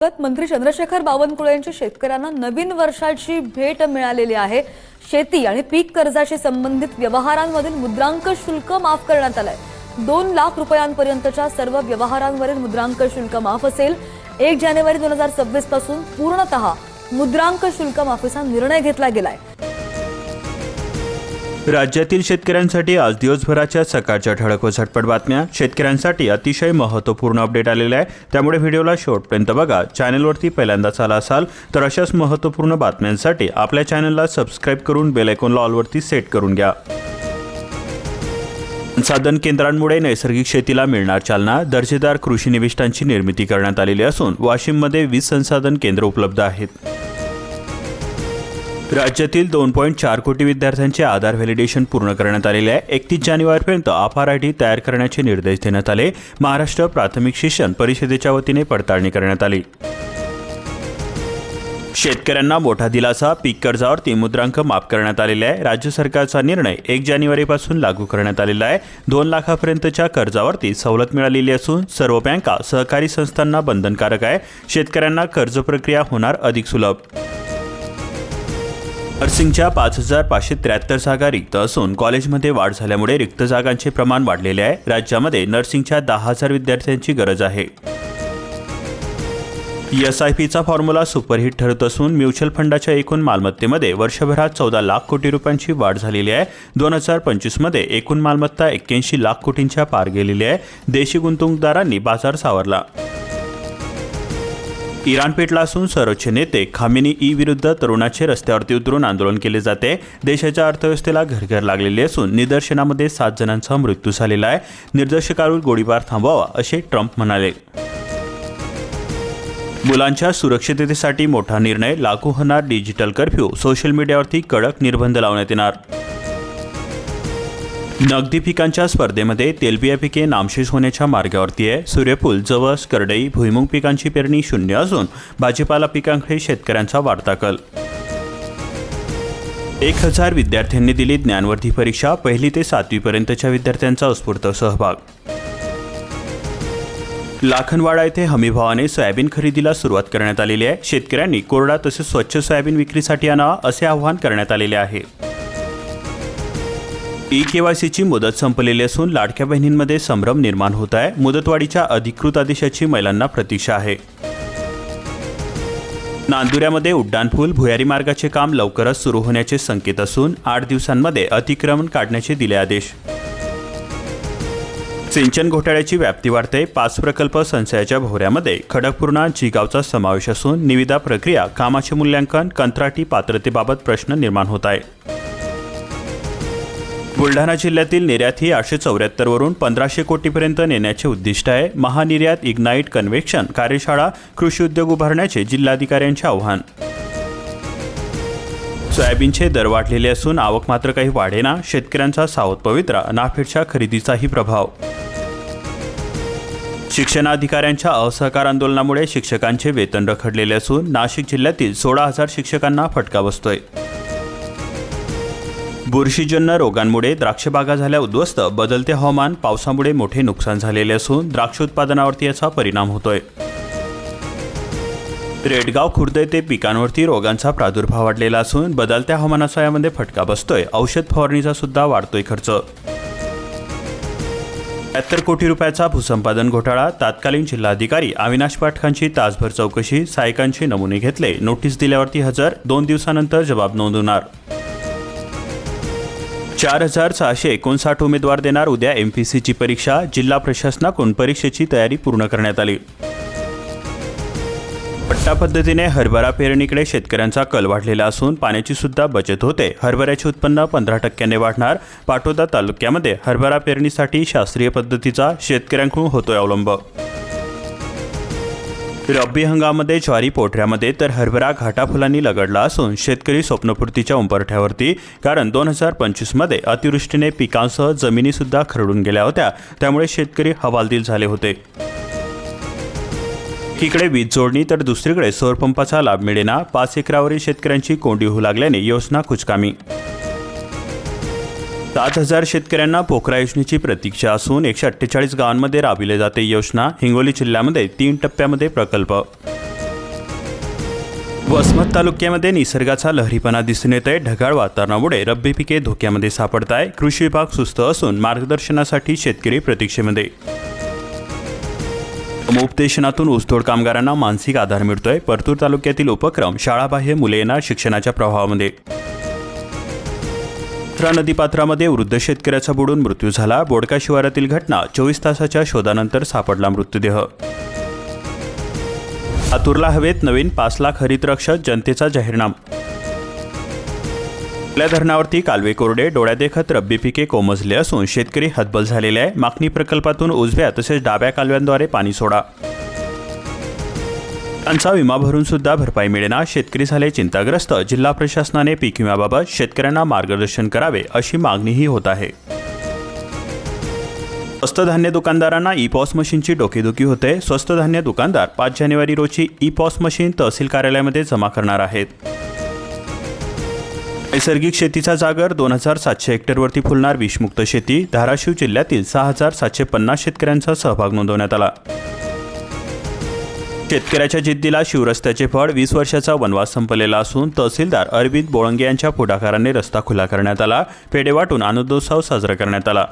मंत्री चंद्रशेखर बावनकुळे यांची शेतकऱ्यांना नवीन वर्षाची भेट मिळालेली आहे। शेती आणि पीक कर्जाशी संबंधित व्यवहारांमधील मुद्रांक शुल्क माफ करण्यात आलंय। 2 लाख रुपयांपर्यंतच्या सर्व व्यवहारांवरील मुद्रांक शुल्क माफ असेल। 1 जानेवारी 2026 पासून पूर्णतः मुद्रांक शुल्क माफीचा निर्णय घेतला गेलाय। राज्यातील शेतकऱ्यांसाठी आज दिवसभराच्या सकाळच्या ठळक व झटपट बातम्या। शेतकऱ्यांसाठी अतिशय महत्त्वपूर्ण अपडेट आलेले आहे, त्यामुळे व्हिडिओला शेवटपर्यंत बघा। चॅनलवरती पहिल्यांदाच आला असाल तर अशाच महत्त्वपूर्ण बातम्यांसाठी आपल्या चॅनलला सबस्क्राइब करून बेल आयकॉनला ऑलवरती सेट करून घ्या। संसाधन केंद्रांमुळे नैसर्गिक शेतीला मिळणार चालना। दर्जेदार कृषी निविष्ठांची निर्मिती करण्यात आलेली असून वाशिममध्ये 20 संसाधन केंद्र उपलब्ध आहेत। राज्यातील 2.4 कोटी विद्यार्थ्यांचे आधार व्हॅलिडेशन पूर्ण करण्यात आलेले आहे। 31 जानेवारीपर्यंत आधार आयडी तयार करण्याचे निर्देश देण्यात आले। महाराष्ट्र प्राथमिक शिक्षण परिषदेच्या वतीने पडताळणी करण्यात आली। शेतकऱ्यांना मोठा दिलासा। पीक कर्जावरती मुद्रांक माफ करण्यात आलेले आहे। राज्य सरकारचा निर्णय 1 जानेवारीपासून लागू करण्यात आलेला आहे। 2 लाखापर्यंतच्या कर्जावरती सवलत मिळालेली असून सर्व बँका सहकारी संस्थांना बंधनकारक आहे। शेतकऱ्यांना कर्ज प्रक्रिया होणार अधिक सुलभ। नर्सिंगच्या 5573 जागा रिक्त असून कॉलेजमध्ये वाढ झाल्यामुळे रिक्त जागांचे प्रमाण वाढलेले आहे। राज्यामध्ये नर्सिंगच्या 10,000 विद्यार्थ्यांची गरज आहे। SIPचा फॉर्म्युला सुपरहिट ठरत असून म्युच्युअल फंडाच्या एकूण मालमत्तेमध्ये वर्षभरात 14 लाख कोटी रुपयांची वाढ झालेली आहे। 2025 मध्ये एकूण मालमत्ता 81 लाख कोटींच्या पार गेलेली आहे। देशी गुंतवणूकदारांनी बाजार सावरला। इराण पेटला असून सर्वोच्च नेते खामेनी विरुद्ध तरुणाचे रस्त्यावरती उतरून आंदोलन केले जाते। देशाच्या अर्थव्यवस्थेला घरघर लागलेली असून निदर्शनामध्ये 7 जणांचा मृत्यू झालेला आहे। निर्देशकावर गोळीबार थांबवावा असे ट्रम्प म्हणाले। मुलांच्या सुरक्षिततेसाठी मोठा निर्णय। लागू होणार डिजिटल कर्फ्यू। सोशल मीडियावरती कडक निर्बंध लावण्यात येणार। नगदी पिकांच्या स्पर्धेमध्ये तेलबिया पिके नामशेष होण्याच्या मार्गावरती आहे। सूर्यफूल, जवस, करडई, भुईमुग पिकांची पेरणी शून्य असून भाजीपाला पिकांकडे शेतकऱ्यांचा वाढता कल। 1000 विद्यार्थ्यांनी दिली ज्ञानवर्धी परीक्षा। 1ली ते 7वी पर्यंतच्या विद्यार्थ्यांचा उत्स्फूर्त सहभाग। लाखनवाडा येथे हमीभावाने सोयाबीन खरेदीला सुरुवात करण्यात आलेली आहे। शेतकऱ्यांनी कोरडा तसेच स्वच्छ सोयाबीन विक्रीसाठी आणावा असे आवाहन करण्यात आलेले आहे। KYCची मुदत संपलेली असून लाडक्या बहिणींमध्ये संभ्रम निर्माण होत आहे। मुदतवाढीच्या अधिकृत आदेशाची महिलांना प्रतीक्षा आहे। नांदुऱ्यामध्ये उड्डाणपूल भुयारी मार्गाचे काम लवकरच सुरू होण्याचे संकेत असून 8 दिवसांमध्ये अतिक्रमण काढण्याचे दिले आदेश। सिंचन घोटाळ्याची व्याप्ती वाढते। 5 प्रकल्प संचयाच्या भोवऱ्यामध्ये खडकपूर्णा जिगावचा समावेश असून निविदा प्रक्रिया, कामाचे मूल्यांकन, कंत्राटी पात्रतेबाबत प्रश्न निर्माण होत आहे। बुलढाणा जिल्ह्यातील निर्यात ही 874 वरून 1500 कोटीपर्यंत नेण्याचे उद्दिष्ट आहे। महानिर्यात इग्नाईट कन्व्हेन्शन कार्यशाळा कृषी उद्योग उभारण्याचे जिल्हाधिकाऱ्यांचे आवाहन। सोयाबीनचे दर वाढलेले असून आवक मात्र काही वाढेना। शेतकऱ्यांचा सावध पवित्रा। नाफेडच्या खरेदीचाही प्रभाव। शिक्षणाधिकाऱ्यांच्या असहकार आंदोलनामुळे शिक्षकांचे वेतन रखडलेले असून नाशिक जिल्ह्यातील 16,000 शिक्षकांना फटका बसतोय। बुरशीजन्य रोगांमुळे द्राक्ष बागा झाल्या उद्ध्वस्त। बदलते हवामान, पावसामुळे मोठे नुकसान झालेले असून द्राक्ष उत्पादनावरती याचा परिणाम होतोय। रेडगाव खुर्द येथे पिकांवरती रोगांचा प्रादुर्भाव वाढलेला असून बदलत्या हवामानाचा यामध्ये फटका बसतोय। औषध फवारणीचा सुद्धा वाढतोय खर्च। 73 कोटी रुपयाचा भूसंपादन घोटाळा। तत्कालीन जिल्हाधिकारी अविनाश पाठकांची तासभर चौकशी। सहाय्यकांचे नमुने घेतले। नोटीस दिल्यावरती हजर। 2 दिवसानंतर जबाब नोंदवणार। 4659 उमेदवार देणार उद्या MPSCची परीक्षा। जिल्हा प्रशासनाकडून परीक्षेची तयारी पूर्ण करण्यात आली। पट्टा पद्धतीने हरभरा पेरणीकडे शेतकऱ्यांचा कल वाढलेला असून पाण्याची सुद्धा बचत होते। हरभऱ्याचे उत्पन्न 15% वाढणार। पाटोदा तालुक्यामध्ये हरभरा पेरणीसाठी शास्त्रीय पद्धतीचा शेतकऱ्यांकडून होतोय अवलंब। रब्बी हंगामामध्ये ज्वारी पोटऱ्यामध्ये तर हरभरा घाटाफुलांनी लगडला असून शेतकरी स्वप्नपूर्तीच्या उंबरठ्यावरती, कारण 2025 मध्ये अतिवृष्टीने पिकांसह जमिनी सुद्धा खरडून गेल्या होत्या, त्यामुळे शेतकरी हवालदिल झाले होते। एकीकडे वीज जोडणी तर दुसरीकडे सौरपंपाचा लाभ मिळेना। 5 एकरावरील शेतकऱ्यांची कोंडी होऊ लागल्याने योजना कुचकामी। 7,000 शेतकऱ्यांना पोखरा योजनेची प्रतीक्षा असून 148 गावांमध्ये राबविली जाते योजना। हिंगोली जिल्ह्यामध्ये 3 टप्प्यामध्ये प्रकल्प। वसमत तालुक्यामध्ये निसर्गाचा लहरीपणा दिसून येत आहे. ढगाळ वातावरणामुळे रब्बी पिके धोक्यामध्ये सापडत आहे. कृषी विभाग सुस्त असून मार्गदर्शनासाठी शेतकरी प्रतीक्षेमध्ये. समुपदेशनातून ऊसतोड कामगारांना मानसिक आधार मिळतोय. परतूर तालुक्यातील उपक्रम शाळाबाह्य मुले येणार शिक्षणाच्या प्रवाहामध्ये. नदीपात्रामध्ये वृद्ध शेतकऱ्याचा बुडून मृत्यू झाला. बोडका शिवारातील घटना 24 तासाच्या शोधानंतर सापडला मृतदेह. लातूरला हवेत नवीन 5 लाख हरितरक्षक जनतेचा जाहीरनामा. आपल्या धरणावरती कालवे कोरडे, डोळ्यादेखत रब्बी पिके कोमजले असून शेतकरी हतबल झालेले आहे. माकणी प्रकल्पातून उजव्या तसेच डाव्या कालव्यांद्वारे पाणी सोडा. त्यांचा विमा भरून सुद्धा भरपाई मिळेना. शेतकरी झाले चिंताग्रस्त. जिल्हा प्रशासनाने पीक विम्याबाबत शेतकऱ्यांना मार्गदर्शन करावे अशी मागणीही होत आहे. स्वस्त धान्य दुकानदारांना ई-पॉस मशीनची डोकेदुखी होते. स्वस्त धान्य दुकानदार 5 जानेवारी रोजी ई-पॉस मशीन तहसील कार्यालयामध्ये जमा करणार आहेत. नैसर्गिक शेतीचा जागर 2700 हेक्टरवरती फुलणार विषमुक्त शेती. धाराशिव जिल्ह्यातील 6750 शेतकऱ्यांचा सहभाग नोंदवण्यात आला. शेतकऱ्याच्या जिद्दीला शिवरस्त्याचे फळ. 20 वर्षाचा वनवास संपलेला असून तहसीलदार अरविंद बोळंगे यांच्या पुढाकाराने रस्ता खुला करण्यात आला. पेढे वाटून आनंदोत्सव साजरा करण्यात आला.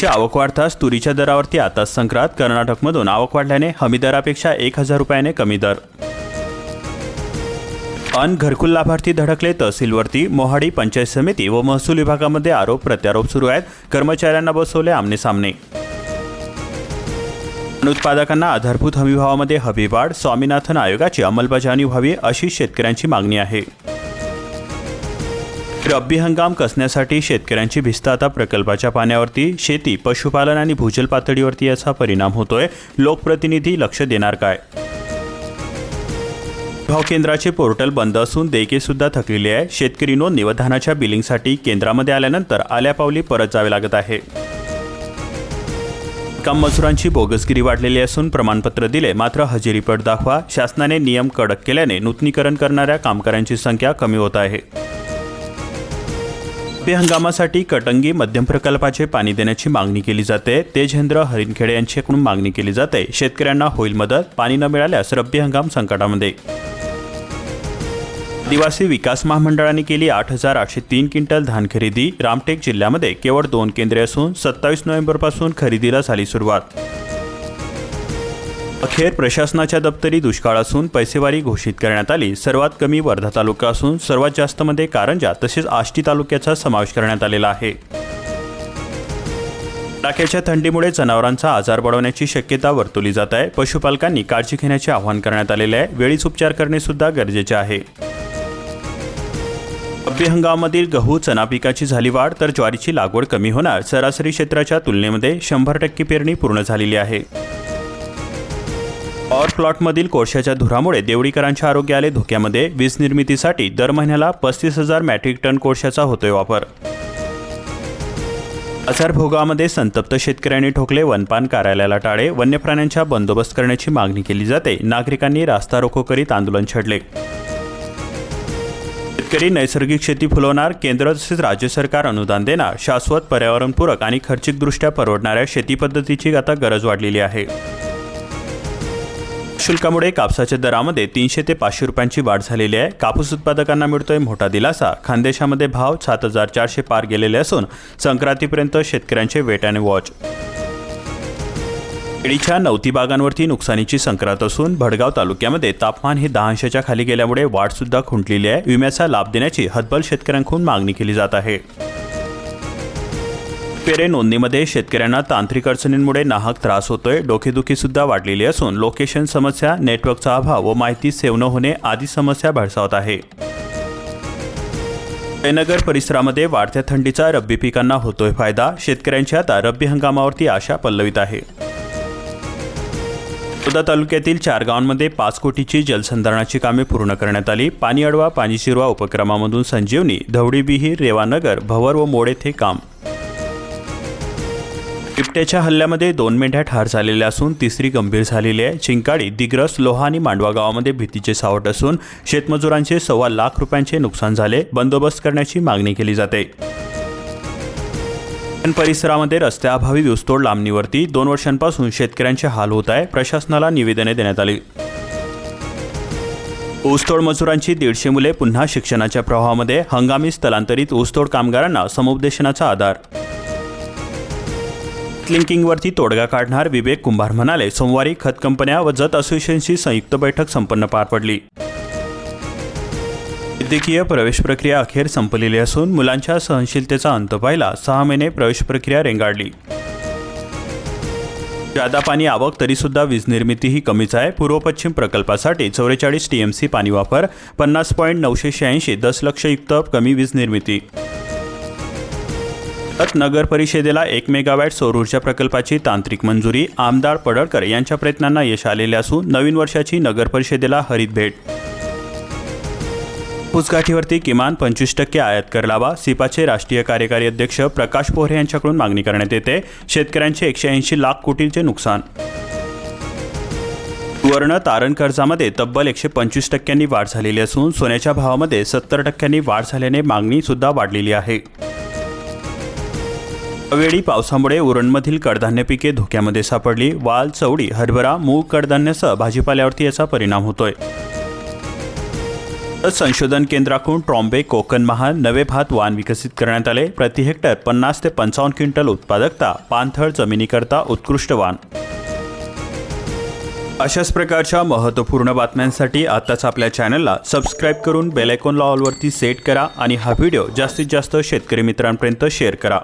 आवक वाढताच तुरीच्या दरावरती आताच संक्रांत. कर्नाटकमधून आवक वाढल्याने हमी दरापेक्षा 1000 रुपयाने कमी दर. घरकुल लाभार्थी धडकले तहसीलवरती. मोहाडी पंचायत समिती व महसूल विभागामध्ये आरोप प्रत्यारोप सुरू आहेत. कर्मचाऱ्यांना बसवले आमने सामने. उत्पादकांना आधारभूत हमीभावामध्ये हमीवाढ. स्वामीनाथन आयोगाची अंमलबजावणी व्हावी अशी शेतकऱ्यांची मागणी आहे. रब्बी हंगाम कसण्यासाठी शेतकऱ्यांची भिस्त आता प्रकल्पाच्या पाण्यावरती. शेती, पशुपालन आणि भूजल पातळीवरती याचा परिणाम होतोय. लोकप्रतिनिधी लक्ष देणार काय? भाव केंद्राचे पोर्टल बंद असून देयके सुद्धा थकलेली आहे. शेतकरी नोंदणी व धानाच्या बिलिंगसाठी केंद्रामध्ये आल्यानंतर आल्यापावली परत जावे लागत आहे. काम मजुरांची बोगसगिरी वाढलेली असून प्रमाणपत्र दिले मात्र हजेरीपट दाखवा. शासनाने नियम कडक केल्याने नूतनीकरण करणाऱ्या कामगारांची संख्या कमी होत आहे. रब्बी हंगामासाठी कटंगी मध्यम प्रकल्पाचे पाणी देण्याची मागणी केली जाते. तेजेंद्र हरिणखेडे यांच्याकडून मागणी केली जाते. शेतकऱ्यांना होईल मदत. पाणी न मिळाल्यास रब्बी हंगाम संकटामध्ये. आदिवासी विकास महामंडळाने केली 8803 क्विंटल धान खरेदी. रामटेक जिल्ह्यामध्ये केवळ 2 केंद्रे असून 27 नोव्हेंबरपासून खरेदीला झाली सुरुवात. अखेर प्रशासनाच्या दप्तरी दुष्काळ असून पैसेवारी घोषित करण्यात आली. सर्वात कमी वर्धा तालुका असून सर्वात जास्त मध्ये कारंजा तसेच आष्टी तालुक्याचा समावेश करण्यात आलेला आहे. कडाक्याच्या थंडीमुळे जनावरांचा आजार बळवण्याची शक्यता वर्तवली जात आहे. पशुपालकांनी काळजी घेण्याचे आवाहन करण्यात आलेले आहे. वेळीच उपचार करणे सुद्धा गरजेचे आहे. रब्बी हंगामामधील गहू, चना पिकाची झाली वाढ तर ज्वारीची लागवड कमी होणार. सरासरी क्षेत्राच्या तुलनेमध्ये 100% पेरणी पूर्ण झालेली आहे. पॉवर प्लॉटमधील कोळशाच्या धुरामुळे देवडीकरांच्या आरोग्य आले धोक्यामध्ये. वीज निर्मितीसाठी दर महिन्याला 35,000 मेट्रिक टन कोळशाचा होतोय वापर. आजार भोगामध्ये संतप्त शेतकऱ्यांनी ठोकले वनपान कार्यालयाला टाळे. वन्य प्राण्यांचा बंदोबस्त करण्याची मागणी केली जाते. नागरिकांनी रास्ता रोको करीत आंदोलन छेडले. शेतकरी नैसर्गिक शेती फुलवणार. केंद्र तसेच राज्य सरकार अनुदान देणार. शाश्वत, पर्यावरणपूरक आणि खर्चिकदृष्ट्या परवडणाऱ्या शेती पद्धतीची आता गरज वाढलेली आहे. शुल्कामुळे कापसाच्या दरामध्ये 300 ते 500 रुपयांची वाढ झालेली आहे. कापूस उत्पादकांना मिळतोय मोठा दिलासा. खानदेशामध्ये भाव 7400 पार गेलेले असून संक्रांतीपर्यंत शेतकऱ्यांचे वेट अँड वॉच. केळीच्या 90 बागांवरती नुकसानीची संक्रांत असून भडगाव तालुक्यामध्ये तापमान हे 10 अंशाच्या खाली गेल्यामुळे वाढ सुद्धा खुंटलेली आहे. विम्याचा लाभ देण्याची हतबल शेतकऱ्यांकडून मागणी केली जात आहे. पेरे नोंदणीमध्ये शेतकऱ्यांना तांत्रिक अडचणींमुळे नाहक त्रास होतोय. डोकेदुखी सुद्धा वाढलेली असून लोकेशन समस्या, नेटवर्कचा अभाव व माहिती सेव्ह न होणे आदी समस्या भेडसावत आहे. जयनगर परिसरामध्ये वाढत्या थंडीचा रब्बी पिकांना होतोय फायदा. शेतकऱ्यांची आता रब्बी हंगामावरती आशा पल्लवित आहे. वर्धा तालुक्यातील 4 गावांमध्ये 5 कोटीची जलसंधारणाची कामे पूर्ण करण्यात आली. पाणी अडवा, पाणी शिरवा उपक्रमामधून संजीवनी, धवडी विहीर, रेवानगर, भवर व मोड येथे काम. बिबट्याच्या हल्ल्यामध्ये 2 मेंढ्या ठार झालेल्या असून 3री गंभीर झालेली आहे. चिंकाडी, दिग्रस, लोहा आणि मांडवा गावामध्ये भीतीचे सावट असून शेतमजुरांचे 1.25 लाख रुपयांचे नुकसान झाले. बंदोबस्त करण्याची मागणी केली जाते. परिसरामध्ये रस्त्याअभावी ऊसतोड लांबणीवरती 2 वर्षांपासून शेतकऱ्यांचे हाल होत आहे. प्रशासनाला निवेदने देण्यात आली. ऊसतोड मजुरांची 150 मुले पुन्हा शिक्षणाच्या प्रवाहामध्ये. हंगामी स्थलांतरित ऊसतोड कामगारांना समुपदेशनाचा आधार. लिंकिंगवरती तोडगा काढणार विवेक कुंभार म्हणाले. सोमवारी खत कंपन्या व जत असोसिएशनची संयुक्त बैठक संपन्न पार पडली. वैद्यकीय प्रवेश प्रक्रिया अखेर संपलेली असून मुलांच्या सहनशीलतेचा अंत पाहिला. 6 महिने प्रवेश प्रक्रिया रेंगाळली. जादा पाणी आवक तरीसुद्धा वीज निर्मिती ही कमीच आहे. पूर्व पश्चिम प्रकल्पासाठी 44 TMC पाणी वापर. 50.986 दशलक्षयुक्त कमी वीज निर्मिती. नगर परिषदेला 1 मेगावॅट सौर ऊर्जा प्रकल्पाची तांत्रिक मंजुरी. आमदार पडळकर यांच्या प्रयत्नांना यश आलेले असून नवीन वर्षाची नगर परिषदेला हरित भेट. ऊसगाठीवरती किमान 25% आयात कर लावा. सिपाचे राष्ट्रीय कार्यकारी अध्यक्ष प्रकाश पोहरे यांच्याकडून मागणी करण्यात येते. शेतकऱ्यांचे 180 लाख कोटींचे नुकसान. सुवर्ण तारण कर्जामध्ये तब्बल 125% वाढ झालेली असून सोन्याच्या भावामध्ये 70% वाढ झाल्याने मागणी सुद्धा वाढलेली आहे. अवेळी पावसामुळे उरणमधील कडधान्य पिके धोक्यामध्ये सापडली. वाल, चवडी, हरभरा, मूग, कडधान्यासह भाजीपाल्यावरती याचा परिणाम होतोय. संशोधन केंद्राकडून ट्रॉम्बे कोकण महाल नवे भात वाण विकसित करण्यात आले. प्रति हेक्टर 50 ते 55 क्विंटल उत्पादकता. पाणथळ जमिनीकरता उत्कृष्ट वाण. अशाच प्रकारच्या महत्त्वपूर्ण बातम्यांसाठी आताच आपल्या चॅनलला सबस्क्राईब करून बेल आयकॉनला ऑलवरती सेट करा आणि हा व्हिडिओ जास्तीत जास्त शेतकरी मित्रांपर्यंत शेअर करा.